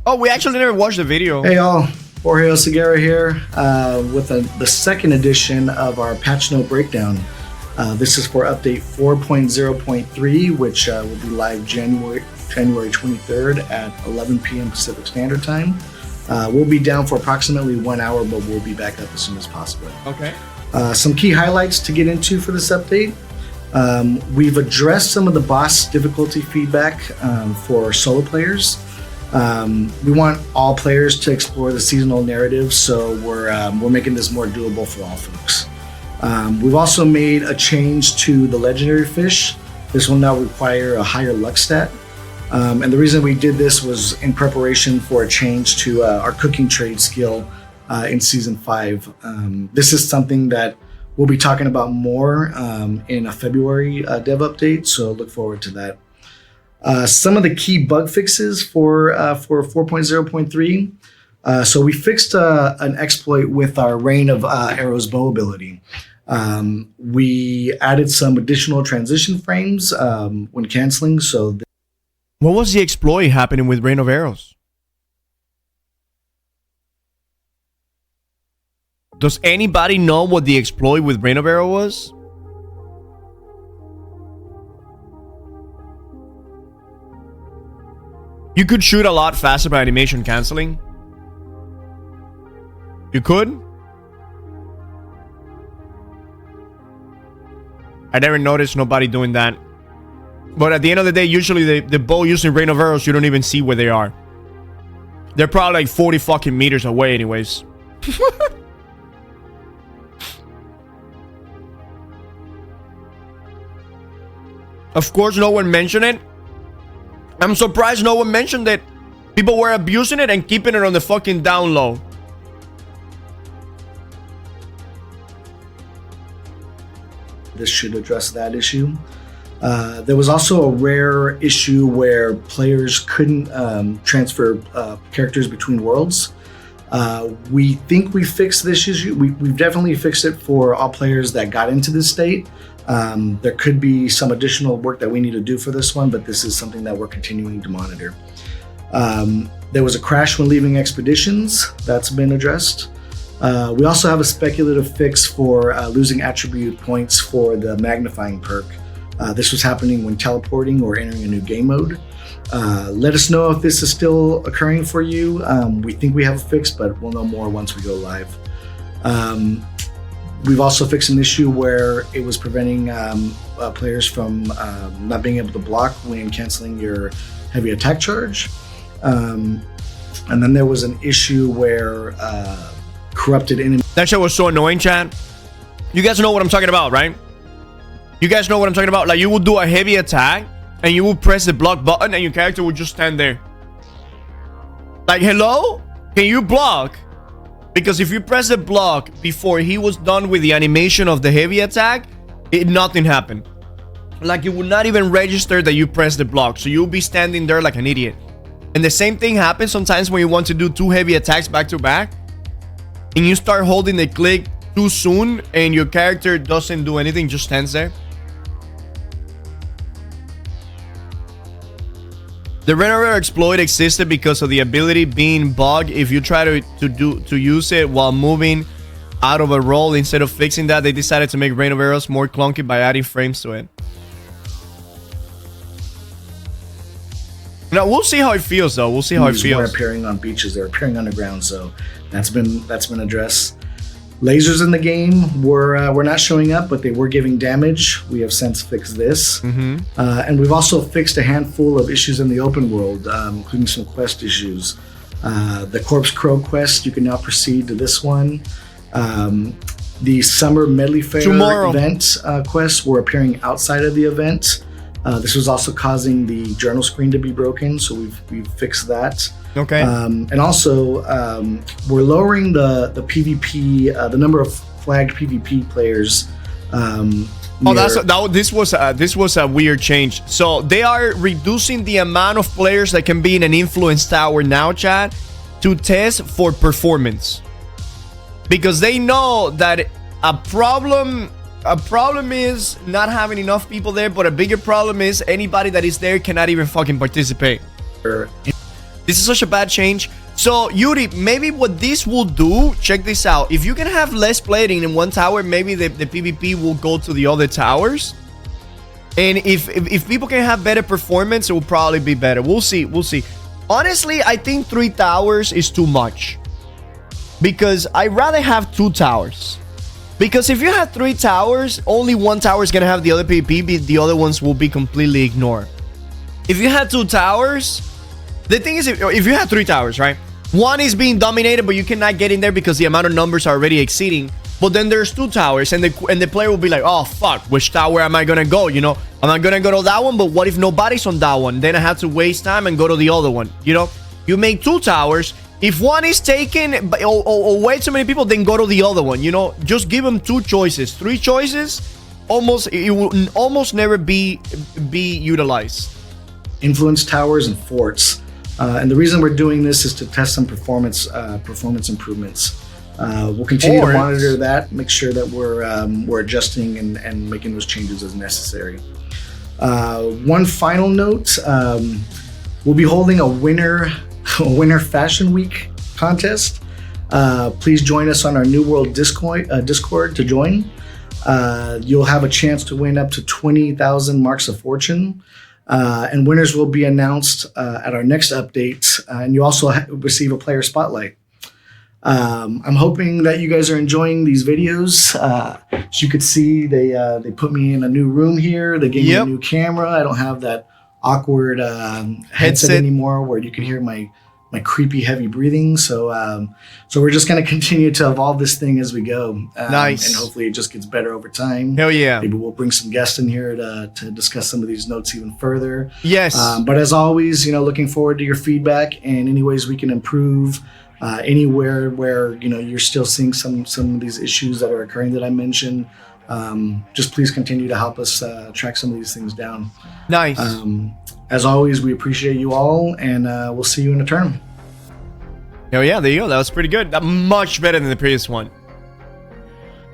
Oh, we actually never watched the video. Hey y'all, Jorge Oseguera here with the second edition of our patch note breakdown. This is for update 4.0.3, which will be live January 23rd at 11 p.m. Pacific Standard Time. We'll be down for approximately 1 hour, but we'll be back up as soon as possible. Okay. Some key highlights to get into for this update. We've addressed some of the boss difficulty feedback for solo players. We want all players to explore the seasonal narrative, so we're making this more doable for all folks. We've also made a change to the legendary fish. This will now require a higher luck stat. And the reason we did this was in preparation for a change to our cooking trade skill in Season 5. This is something that we'll be talking about more in a February dev update, so look forward to that. Some of the key bug fixes for 4.0.3. So we fixed an exploit with our Rain of Arrows bow ability. We added some additional transition frames when canceling. What was the exploit happening with Rain of Arrows? Does anybody know what the exploit with Rain of Arrow was? You could shoot a lot faster by animation canceling. You could? I never noticed nobody doing that. But at the end of the day, usually the bow using Rain of Arrows, you don't even see where they are. They're probably like 40 fucking meters away anyways. Of course, no one mentioned it. I'm surprised no one mentioned it. People were abusing it and keeping it on the fucking down low. This should address that issue. There was also a rare issue where players couldn't transfer characters between worlds. We think we fixed this issue. We've definitely fixed it for all players that got into this state. There could be some additional work that we need to do for this one, but this is something that we're continuing to monitor. There was a crash when leaving expeditions. That's been addressed. We also have a speculative fix for losing attribute points for the magnifying perk. This was happening when teleporting or entering a new game mode. Let us know if this is still occurring for you. We think we have a fix, but we'll know more once we go live. We've also fixed an issue where it was preventing players from not being able to block when canceling your heavy attack charge. And then there was an issue where corrupted enemy. That shit was so annoying, chat. You guys know what I'm talking about, right? You guys know what I'm talking about? Like, you will do a heavy attack and you will press the block button and your character will just stand there. Like, hello? Can you block? Because if you press the block before he was done with the animation of the heavy attack, nothing happened. Like, it would not even register that you pressed the block. So you'll be standing there like an idiot. And the same thing happens sometimes when you want to do 2 heavy attacks back to back. And you start holding the click too soon and your character doesn't do anything, just stands there. The Renner exploit existed because of the ability being bugged if you try to use it while moving out of a roll. Instead of fixing that, they decided to make Rain of Arrows more clunky by adding frames to it. Now we'll see how it feels, though. We'll see how it feels. They're appearing on beaches. They're appearing underground, so that's been addressed. Lasers in the game were not showing up, but they were giving damage. We have since fixed this. And we've also fixed a handful of issues in the open world, including some quest issues. The Corpse Crow quest, you can now proceed to this one. The Summer Medley Fair event quests were appearing outside of the event. This was also causing the journal screen to be broken, so we've fixed that. Okay. And also, we're lowering the PvP, the number of flagged PvP players. This was a weird change. So they are reducing the amount of players that can be in an influence tower now, chat, to test for performance, because they know that a problem is not having enough people there, but a bigger problem is anybody that is there cannot even fucking participate. This is such a bad change. So, Yuri, maybe what this will do, check this out. If you can have less plating in one tower, maybe the PvP will go to the other towers. And if people can have better performance, it will probably be better. We'll see. We'll see. Honestly, I think 3 towers is too much. Because I'd rather have 2 towers. Because if you have 3 towers, only 1 tower is going to have the other PvP. The other ones will be completely ignored. If you had 2 towers... The thing is, if you have 3 towers, right? One is being dominated, but you cannot get in there because the amount of numbers are already exceeding. But then there's 2 towers, and the player will be like, oh, fuck, which tower am I going to go? You know, am I going to go to that one? But what if nobody's on that one? Then I have to waste time and go to the other one. You know, you make 2 towers. If one is taken or way too many people, then go to the other one. You know, just give them 2 choices. 3 choices, it will almost never be utilized. Influence towers and forts. And the reason we're doing this is to test some performance improvements. We'll continue to monitor that, make sure that we're adjusting and making those changes as necessary. One final note: we'll be holding a winter Fashion Week contest. Please join us on our New World Discord to join. You'll have a chance to win up to 20,000 marks of fortune. And winners will be announced at our next update, and you also receive a player spotlight. I'm hoping that you guys are enjoying these videos. As you could see, they put me in a new room here. They gave me a new camera. I don't have that awkward headset anymore where you can hear my creepy heavy breathing. So we're just going to continue to evolve this thing as we go. Nice. And hopefully it just gets better over time. Hell yeah. Maybe we'll bring some guests in here to discuss some of these notes even further. Yes. But as always, looking forward to your feedback and any ways we can improve. Anywhere where you're still seeing some of these issues that are occurring that I mentioned, just please continue to help us track some of these things down. Nice. As always, we appreciate you all, and we'll see you in a term. Oh yeah, there you go. That was pretty good. Much better than the previous one.